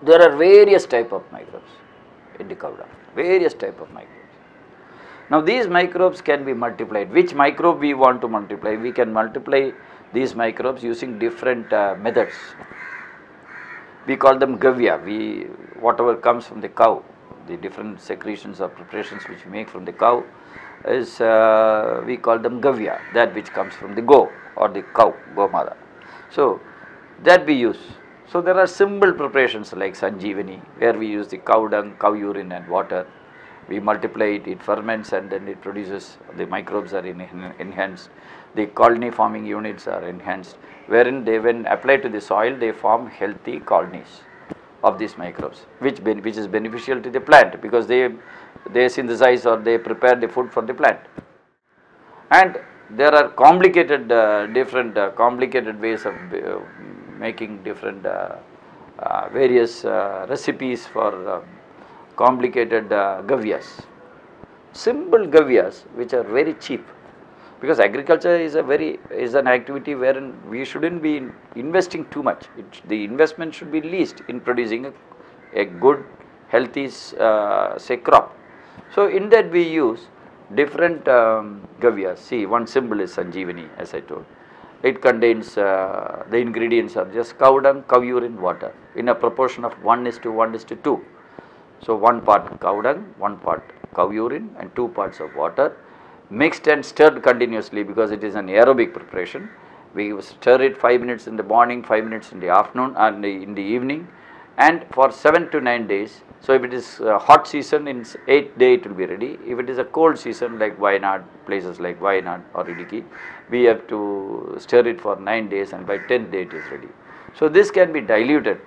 There are various type of microbes in the cow dung, various type of microbes. Now these microbes can be multiplied. Which microbe we want to multiply? We can multiply these microbes using different methods. We call them gavya. Whatever comes from the cow, the different secretions or preparations which we make from the cow is we call them gavya, that which comes from the go or the cow, gomada. So that we use. So there are simple preparations like sanjeevani, where we use the cow dung, cow urine and water. We multiply it, it ferments and then it produces, the microbes are enhanced. The colony forming units are enhanced, wherein they, when applied to the soil, they form healthy colonies of these microbes, which is beneficial to the plant, because they synthesize or they prepare the food for the plant. And there are complicated complicated ways of making different various recipes for complicated gavyas. Simple gavyas which are very cheap, because agriculture is an activity wherein we shouldn't be investing too much. The investment should be least in producing a good healthy say crop. So in that we use different gavyas. See, one symbol is sanjeevani, as I told. It contains the ingredients are just cow dung, cow urine, water in a proportion of 1:1:2. So 1 part cow dung, 1 part cow urine and 2 parts of water, mixed and stirred continuously, because it is an aerobic preparation. We stir it 5 minutes in the morning, 5 minutes in the afternoon and in the evening, and for 7 to 9 days. So if it is hot season, in 8th day it will be ready. If it is a cold season like Wayanad, places like Wayanad or Idiki, we have to stir it for 9 days and by 10th day it is ready. So this can be diluted,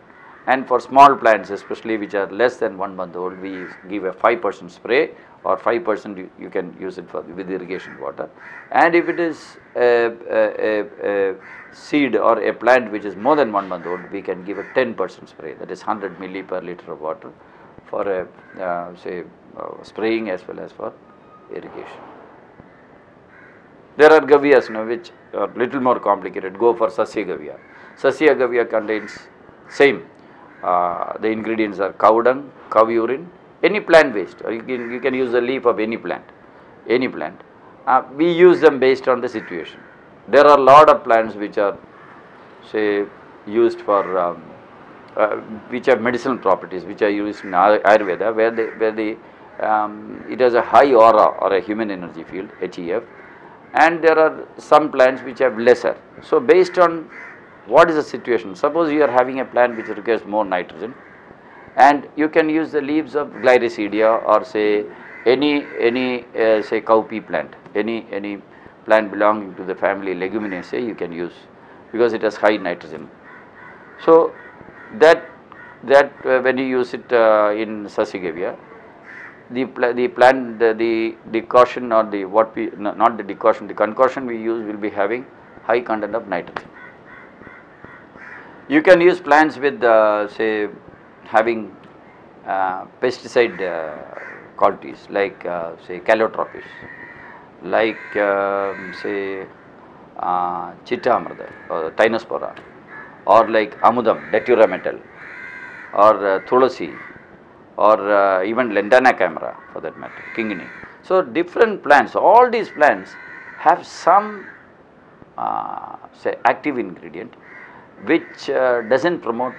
and for small plants especially which are less than 1 month old, we give a 5% spray, or 5% you can use it for with irrigation water. And if it is a seed or a plant which is more than 1 month old, we can give a 10% spray, that is 100 milli per liter of water for a spraying as well as for irrigation. There are gavyas now which are little more complicated. Go for Sasya Gavya. Sasya Gavya contains same. The ingredients are cow dung, cow urine, any plant waste, or you can use the leaf of any plant, we use them based on the situation. There are a lot of plants which are say used for which have medicinal properties, which are used in Ayurveda, where it has a high aura or a human energy field, HEF, and there are some plants which have lesser. So based on what is the situation, suppose you are having a plant which requires more nitrogen, and you can use the leaves of Gliricidia or say any say cowpea plant, any plant belonging to the family Leguminaceae you can use, because it has high nitrogen. So that when you use it in Sasya Gavya, the plant, the decoction or the not the decoction, the concoction we use will be having high content of nitrogen. You can use plants with say having pesticide qualities like say Calotropis, like say Chitta-amrita or Tinospora, or like Amudam, Datura metal, or Tulasi, or even Lantana camera for that matter, Kingini. So different plants, all these plants have some say active ingredient which doesn't promote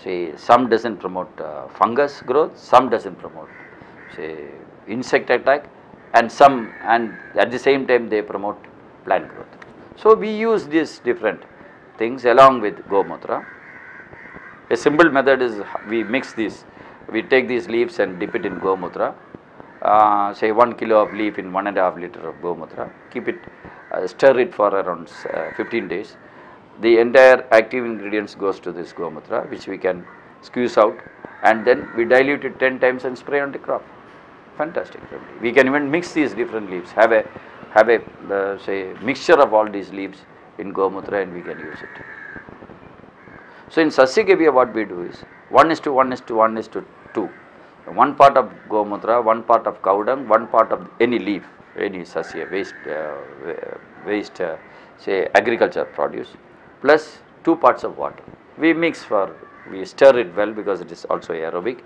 say some doesn't promote fungus growth, some doesn't promote say insect attack, and some, and at the same time they promote plant growth. So we use these different things along with Gomutra. A simple method is we mix these, we take these leaves and dip it in Gomutra, say 1 kilo of leaf in 1.5 liter of Gomutra, keep it, stir it for around 15 days. The entire active ingredients goes to this Gomutra, which we can squeeze out, and then we dilute it 10 times and spray on the crop. Fantastic remedy. We can even mix these different leaves, have a say mixture of all these leaves in Gomutra, and we can use it. So in Sasya Gavya what we do is 1:1:1:2. 1 part of Gomutra, 1 part of cow dung, 1 part of any leaf, any Sasya waste say agriculture produce, plus 2 parts of water. We mix for we stir it well because it is also aerobic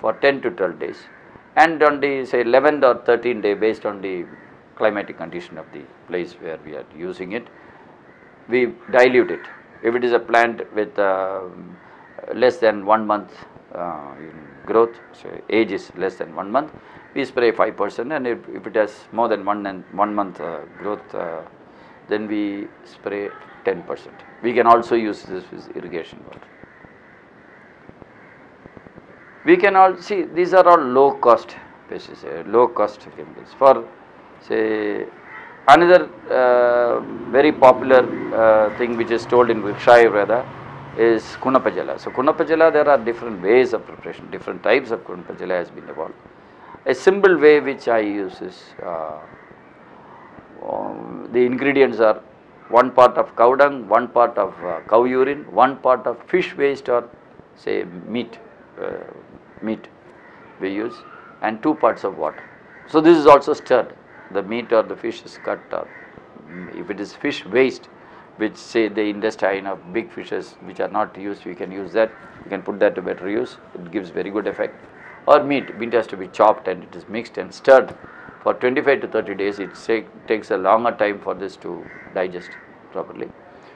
for 10 to 12 days, and on the say 11th or 13th day, based on the climatic condition of the place where we are using it, we dilute it. If it is a plant with less than 1 month in growth, so age is less than 1 month, we spray 5%, and if it has more than 1 month growth, then we spray 10%. We can also use this with irrigation water. We can all see these are all low cost pesticides, low cost chemicals. For say another very popular thing which is told in Vriksha Ayurveda is Kunapajala. So Kunapajala, there are different ways of preparation, different types of Kunapajala has been evolved. A simple way which I use is the ingredients are 1 part of cow dung, 1 part of cow urine, 1 part of fish waste or say meat we use, and 2 parts of water. So this is also stirred. The meat or the fish is cut, or if it is fish waste, which say the intestine of big fishes which are not used, we can use that, we can put that to better use, it gives very good effect. Or meat has to be chopped and it is mixed and stirred for 25 to 30 days, it takes a longer time for this to digest properly.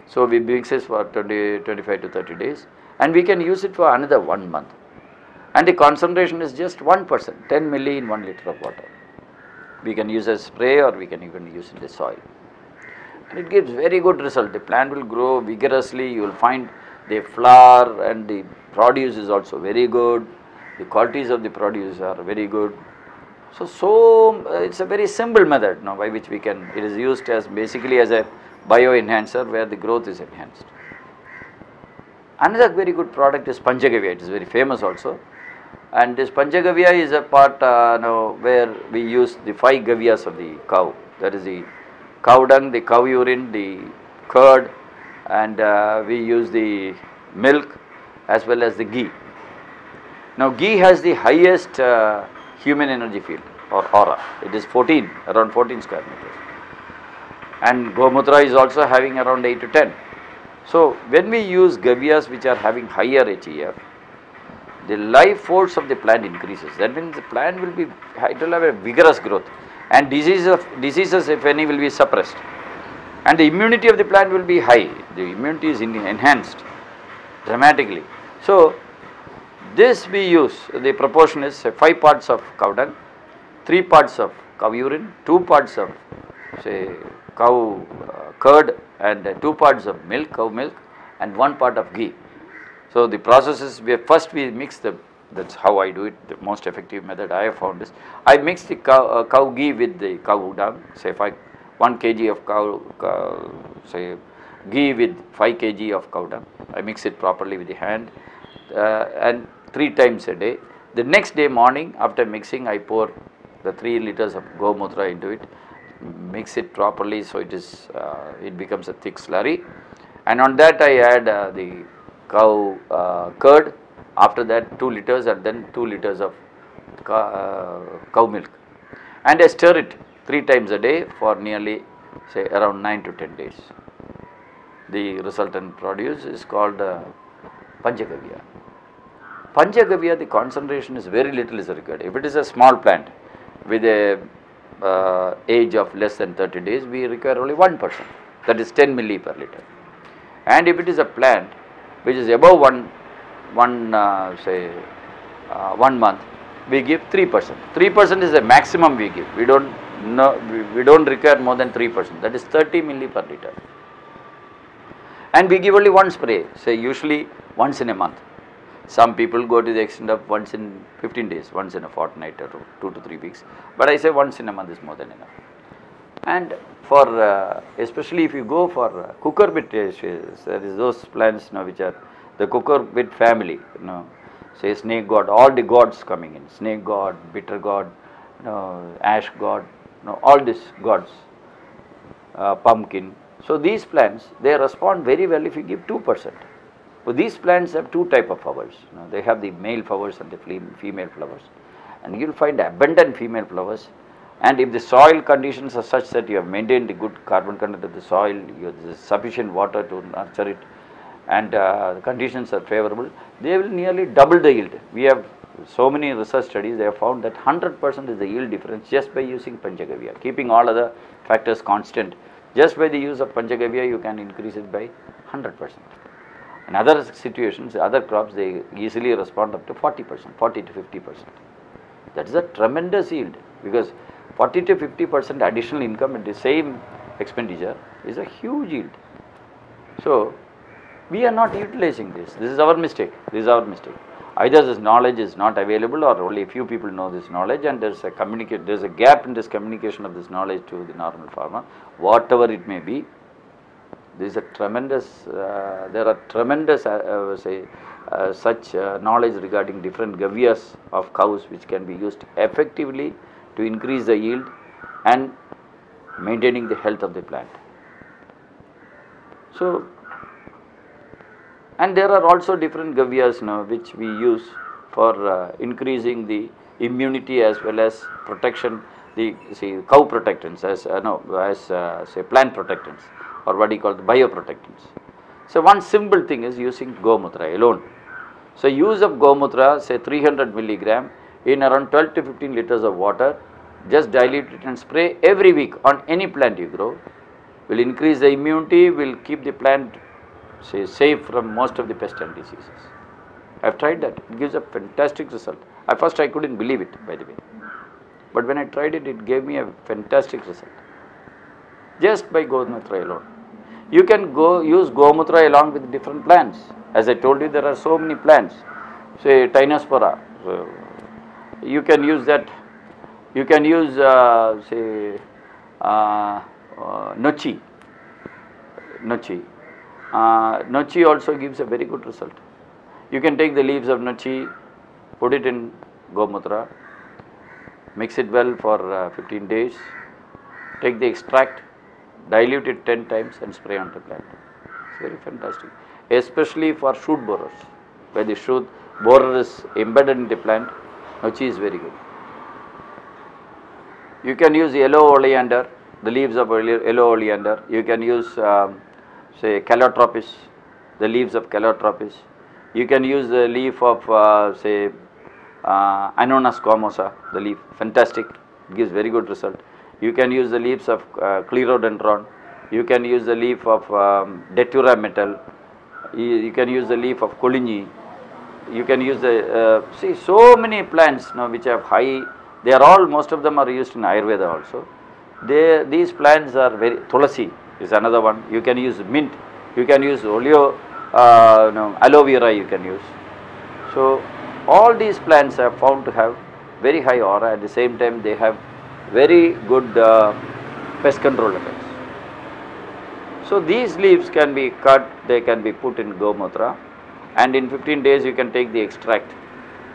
So we mix this for 25 to 30 days, and we can use it for another 1 month. And the concentration is just 1%, 10 milli in 1 liter of water. We can use as spray, or we can even use in the soil. And it gives very good result. The plant will grow vigorously, you will find the flower and the produce is also very good. The qualities of the produce are very good. So it's a very simple method now by which we can, it is used as basically as a bio-enhancer where the growth is enhanced. Another very good product is Panchagavya, it is very famous also. And this Panchagavya is a part where we use the 5 gavyas of the cow, that is the cow dung, the cow urine, the curd, and we use the milk as well as the ghee. Now ghee has the highest human energy field or aura, it is around 14 square meters, and Gomutra is also having around 8 to 10. So when we use gavyas which are having higher HEF, the life force of the plant increases. That means the plant will be, it will have a vigorous growth, and diseases if any will be suppressed, and the immunity of the plant will be high. The immunity is enhanced dramatically. So this we use, the proportion is 5 parts of cow dung, 3 parts of cow urine, 2 parts of say cow curd, and 2 parts of milk, cow milk, and 1 part of ghee. So the process is, first we mix that's how I do it, the most effective method I have found is, I mix the cow ghee with the cow dung, say 1 kg of say ghee with 5 kg of cow dung. I mix it properly with the hand and 3 times a day. The next day morning after mixing, I pour the 3 liters of Gomutra into it, mix it properly so it becomes a thick slurry, and on that I add the cow curd, after that 2 liters, and then 2 liters of cow milk, and I stir it 3 times a day for nearly say around 9 to 10 days. The resultant produce is called Panchagavya. Panchagavya, the concentration is very little is required. If it is a small plant with a age of less than 30 days, we require only 1%, that is 10 milli per liter. And if it is a plant which is above 1 month, we give 3%. 3% is the maximum we give. We don't require more than 3%, that is 30 milli per liter. And we give only 1 spray, say usually once in a month. Some people go to the extent of once in 15 days, once in a fortnight or 2 to 3 weeks, but I say once in a month is more than enough. And for especially if you go for cucurbit, there is those plants which are the cucurbit family, say snake god, all the gods coming in, snake god, bitter god, ash god, all these gods, pumpkin. So these plants, they respond very well if you give 2%. So these plants have 2 types of flowers. They have the male flowers and the female flowers, and you will find abundant female flowers. And if the soil conditions are such that you have maintained the good carbon content of the soil, there is sufficient water to nurture it, and the conditions are favorable, they will nearly double the yield. We have so many research studies, they have found that 100% is the yield difference just by using Panchagavya, keeping all other factors constant. Just by the use of Panchagavya, you can increase it by 100%. In other situations, other crops, they easily respond up to 40%, 40 to 50%. That is a tremendous yield, because 40 to 50% additional income at the same expenditure is a huge yield. So, we are not utilizing this. This is our mistake. This is our mistake. Either this knowledge is not available, or only few people know this knowledge, and there is a gap in this communication of this knowledge to the normal farmer. Whatever it may be, there is a tremendous. There are tremendous, such knowledge regarding different gavyas of cows, which can be used effectively to increase the yield and maintaining the health of the plant. So, and there are also different gavyas now which we use for increasing the immunity as well as protection, the cow protectants as say plant protectants, or what you call the bioprotectants. So, one simple thing is using Gomutra alone. So, use of Gomutra, say 300 milligram in around 12 to 15 liters of water, just dilute it and spray every week on any plant you grow, will increase the immunity, will keep the plant safe from most of the pest and diseases. I have tried that. It gives a fantastic result. At first I couldn't believe it, by the way. But when I tried it, it gave me a fantastic result. Just by Gomutra alone. You can use Gomutra along with different plants. As I told you, there are so many plants. Say Tinospora. You can use that. You can use Nochi. Nochi also gives a very good result. You can take the leaves of Nochi, put it in Gomutra, mix it well for 15 days, take the extract, dilute it 10 times and spray on the plant. It's very fantastic, especially for shoot borers, where the shoot borer is embedded in the plant. Nochi is very good. You can use yellow oleander, the leaves of yellow oleander. You can use say Calotropis, the leaves of Calotropis. You can use the leaf of say Annona squamosa, the leaf, fantastic, it gives very good result. You can use the leaves of Clerodendron. You can use the leaf of Datura metal. You can use the leaf of Coligny. You can use the see so many plants now which have high. They are all, most of them are used in Ayurveda also. These plants are very, Tulasi is another one. You can use mint, you can use aloe vera you can use. So, all these plants are found to have very high aura, at the same time they have very good pest control effects. So, these leaves can be cut, they can be put in Gomutra, and in 15 days you can take the extract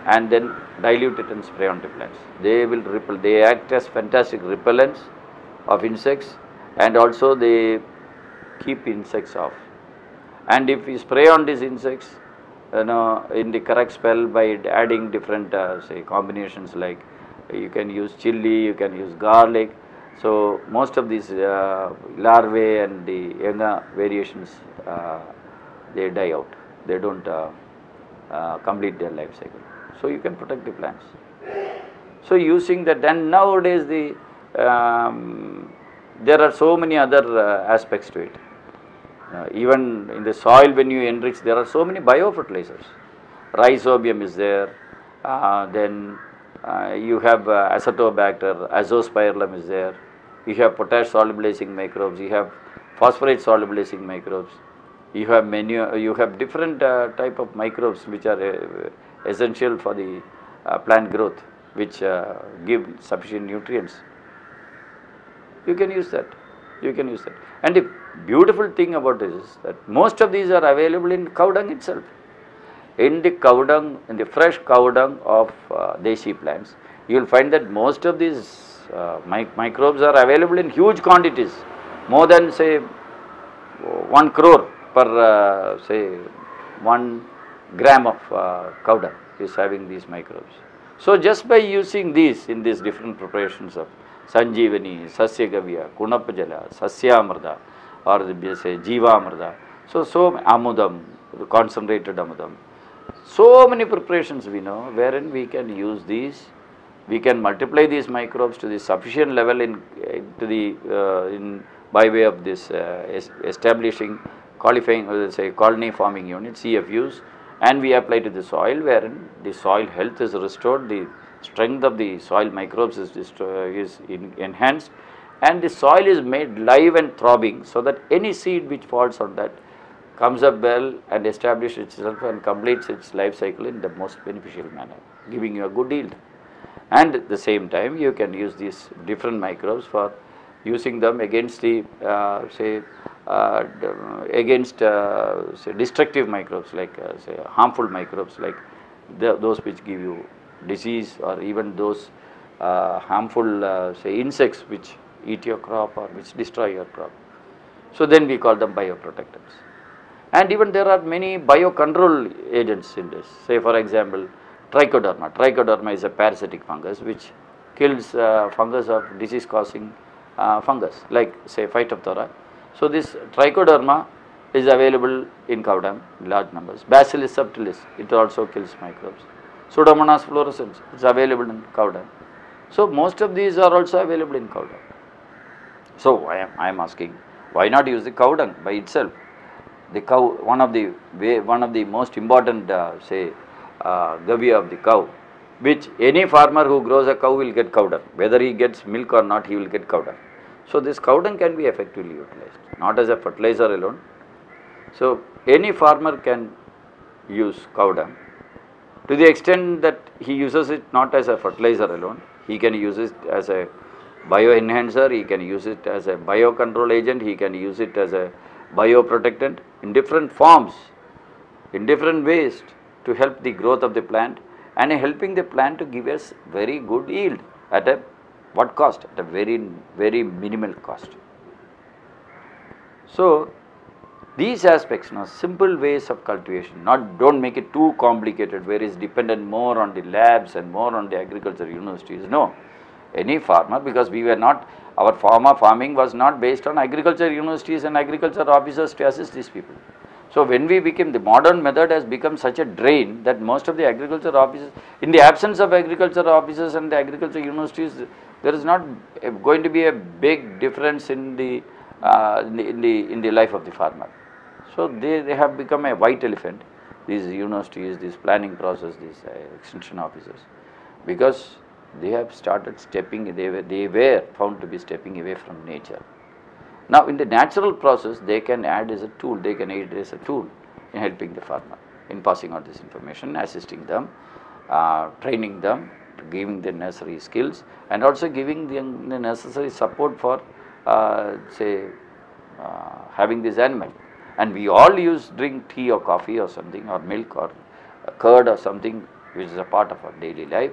and then dilute it and spray on the plants. They will repel, they act as fantastic repellents of insects, and also they keep insects off. And if we spray on these insects, in the correct spell by adding different say combinations, like you can use chili, you can use garlic. So, most of these larvae and the younger variations, they die out, they don't complete their life cycle. So, you can protect the plants. So, using that, and nowadays there are so many other aspects to it. Even in the soil, when you enrich, there are so many biofertilizers. Rhizobium is there, then you have Acetobacter, Azospirillum is there, you have potash solubilizing microbes, you have phosphorate solubilizing microbes, you have you have different type of microbes which are essential for the plant growth, which give sufficient nutrients. You can use that. You can use that. And the beautiful thing about this is that most of these are available in cow dung itself. In the cow dung, in the fresh cow dung of Deshi plants, you will find that most of these microbes are available in huge quantities, more than say 1 crore per say 1 gram of cow dung is having these microbes. So, just by using these in these different preparations of Sanjeevani, Sasyagavya, Kunapajala, Sasyamrta, or say Jeevamrta, so Amudam, concentrated amudam. So many preparations we know wherein we can use these, we can multiply these microbes to the sufficient level by way of this establishing qualifying say colony forming unit CFUs, and we apply to the soil wherein the soil health is restored, the strength of the soil microbes is enhanced, and the soil is made live and throbbing, so that any seed which falls on that comes up well and establishes itself and completes its life cycle in the most beneficial manner, giving you a good yield. And at the same time, you can use these different microbes for using them against the say destructive microbes, like say harmful microbes, like those which give you disease, or even those harmful say insects which eat your crop or which destroy your crop. So then we call them bioprotectants. And even there are many biocontrol agents in this. Say for example, trichoderma. Trichoderma is a parasitic fungus which kills fungus of disease causing fungus, like say Phytophthora. So this trichoderma is available in cow dung in large numbers. Bacillus subtilis, it also kills microbes. Pseudomonas fluorescens, it's available in cow dung. So most of these are also available in cow dung. So I am asking, why not use the cow dung by itself? The cow, one of the most important say gavya of the cow, which any farmer who grows a cow will get cow dung. Whether he gets milk or not, he will get cow dung. So this cow dung can be effectively utilized, not as a fertilizer alone. So any farmer can use cow dung to the extent that he uses it not as a fertilizer alone. He can use it as a bioenhancer, he can use it as a biocontrol agent, he can use it as a bioprotectant in different forms, in different ways, to help the growth of the plant and helping the plant to give us very good yield at a what cost? At a very minimal cost. So these aspects, simple ways of cultivation, don't make it too complicated where it's dependent more on the labs and more on the agriculture universities. No, any farmer, because we were not, our farming was not based on agriculture universities and agriculture officers to assist these people. So when we became, the modern method has become such a drain that most of the agriculture officers, in the absence of agriculture officers and the agriculture universities, there is not going to be a big difference in the life of the farmer. So they have become a white elephant, these universities, this planning process, these extension officers, because they have started stepping, they were found to be stepping away from nature. Now in the natural process, they can add as a tool, they can aid as a tool in helping the farmer, in passing on this information, assisting them, training them, giving them necessary skills, and also giving them the necessary support for having this animal. And we all drink tea or coffee or something, or milk or curd or something which is a part of our daily life,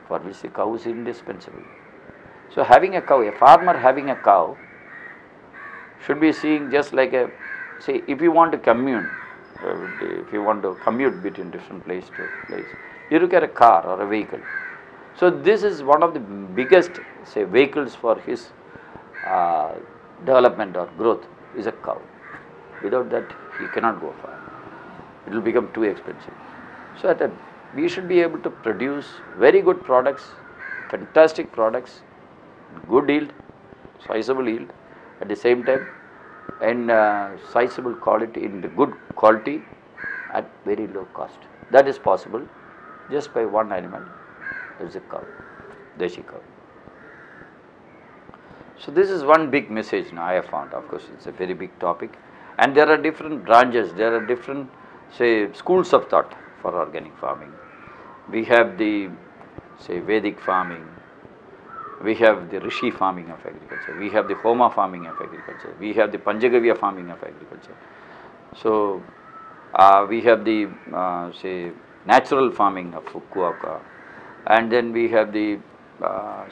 for which the cow is indispensable. So having a cow, a farmer having a cow should be seeing just like a, say if you want to commune, if you want to commute between different place to place, you look at a car or a vehicle. So this is one of the biggest, say, vehicles for his development or growth is a cow. Without that, he cannot go far. It will become too expensive. So we should be able to produce very good products, fantastic products, good yield, sizable yield, at the same time, and sizable quality, in the good quality at very low cost. That is possible just by one animal, is a cow, Deshi cow. So this is one big message now I have found. Of course, it's a very big topic, and there are different branches, there are different, say, schools of thought for organic farming. We have the, say, Vedic farming, we have the Rishi farming of agriculture, we have the Homa farming of agriculture, we have the Panchagavya farming of agriculture. So we have the, say, natural farming of Fukuoka, and then we have the,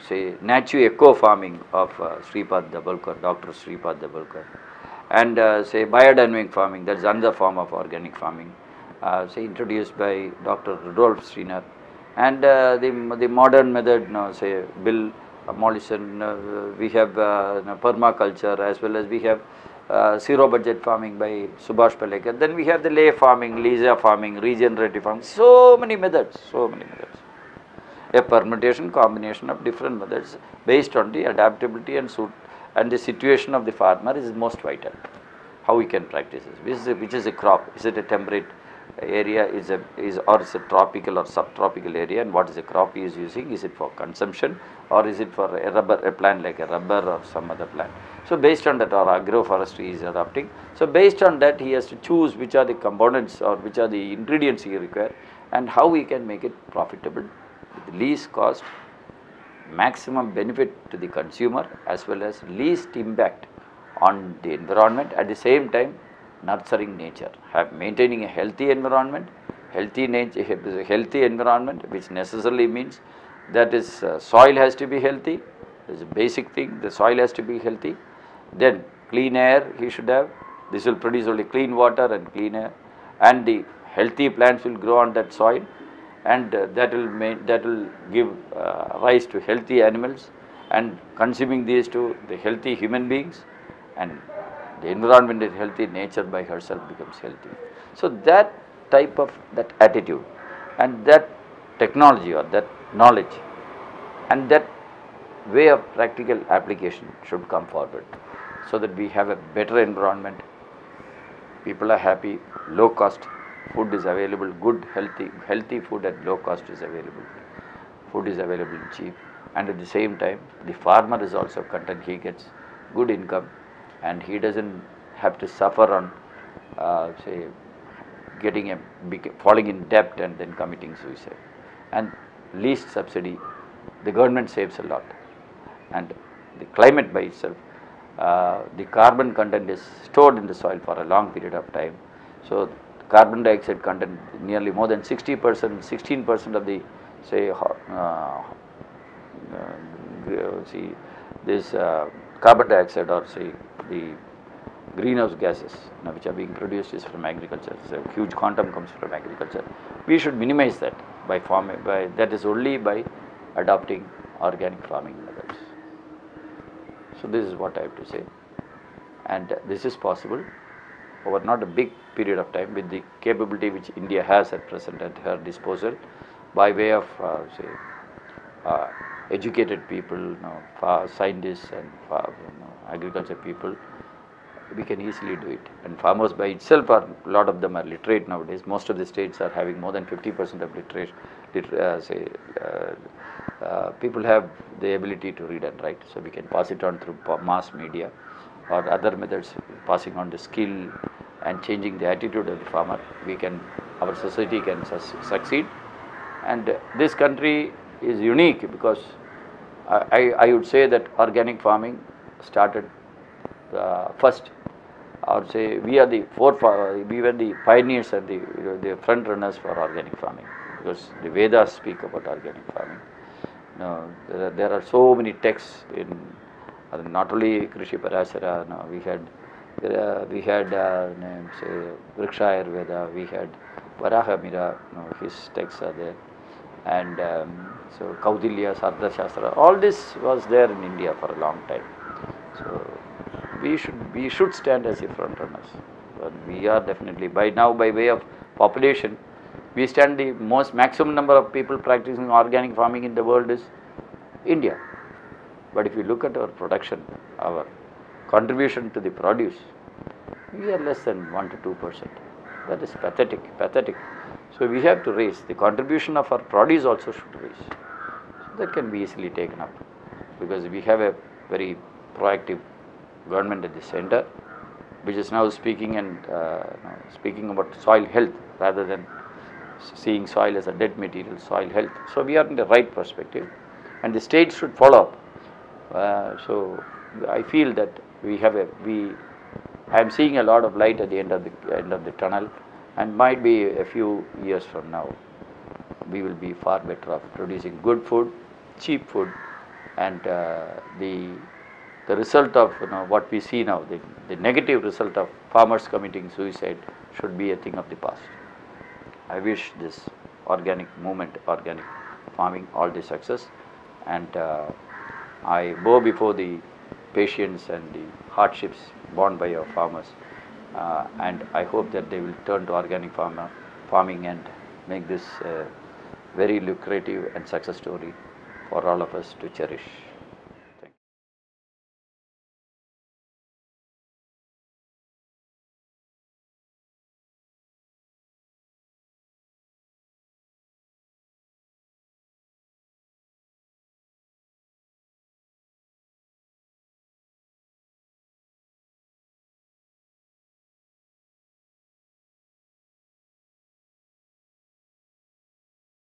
say, Natu-Eco farming of Sripad Dabalkar, Dr. Sripad Dabalkar, and say biodynamic farming, that is another form of organic farming, say introduced by Dr. Rudolf Steiner, and the modern method, say Bill Mollison, we have permaculture, as well as we have zero budget farming by Subhash Palekar. Then we have the lay farming, Lisa farming, regenerative farming, so many methods, so many methods. A permutation combination of different methods based on the adaptability and the situation of the farmer is most vital. How we can practice this, which is a crop, is it a temperate area, or is a tropical or subtropical area, and what is the crop he is using, is it for consumption or is it for a plant like a rubber or some other plant. So based on that, or agroforestry is adopting. So based on that, he has to choose which are the components or which are the ingredients he require, and how we can make it profitable with least cost, maximum benefit to the consumer, as well as least impact on the environment, at the same time nurturing nature, maintaining a healthy environment, healthy environment, which necessarily means that is soil has to be healthy. It's a basic thing. The soil has to be healthy. Then clean air he should have. This will produce only clean water and clean air, and the healthy plants will grow on that soil, and that will give rise to healthy animals, and consuming these to the healthy human beings, and the environment is healthy, nature by herself becomes healthy. So that type of that attitude and that technology or that knowledge and that way of practical application should come forward, so that we have a better environment, people are happy, low cost food is available, good healthy food at low cost is available, food is available cheap, and at the same time the farmer is also content, he gets good income, and he doesn't have to suffer on say falling in debt and then committing suicide. And least subsidy, the government saves a lot, and the climate by itself, the carbon content is stored in the soil for a long period of time. So carbon dioxide content nearly more than 60%, 16% of the say this carbon dioxide, or say the greenhouse gases which are being produced is from agriculture. So a huge quantum comes from agriculture. We should minimize that that is only by adopting organic farming methods. So this is what I have to say, and this is possible over not a big period of time with the capability which India has at present at her disposal, by way of educated people, scientists and agriculture people. We can easily do it, and farmers by itself a lot of them are literate nowadays. Most of the states are having more than 50% of literate. People have the ability to read and write, so we can pass it on through mass media or other methods, passing on the skill and changing the attitude of the farmer. Our society can succeed, and this country is unique because I would say that organic farming started first. I would say we were the pioneers and the front runners for organic farming, because the Vedas speak about organic farming. There are so many texts in not only Krishi Parasara. We had say Vriksha Ayurveda, we had Varaha Mira, his texts are there, and so Kaudilya, Sardha Shastra, all this was there in India for a long time. So we should stand as the front runners. We are definitely by way of population, we stand the maximum number of people practicing organic farming in the world is India. But if you look at our production, our contribution to the produce, we are less than 1 to 2%. That is pathetic. So we have to raise the contribution of our produce also should raise. So that can be easily taken up, because we have a very proactive government at the center, which is now speaking about soil health rather than seeing soil as a dead material, soil health. So we are in the right perspective, and the state should follow up. So I feel that I am seeing a lot of light at the end of the tunnel, and might be a few years from now we will be far better off producing good food, cheap food, and the result of what we see now, the negative result of farmers committing suicide should be a thing of the past. I wish this organic movement, organic farming, all the success, and I bow before the patience and the hardships borne by our farmers, and I hope that they will turn to organic farming and make this very lucrative and success story for all of us to cherish.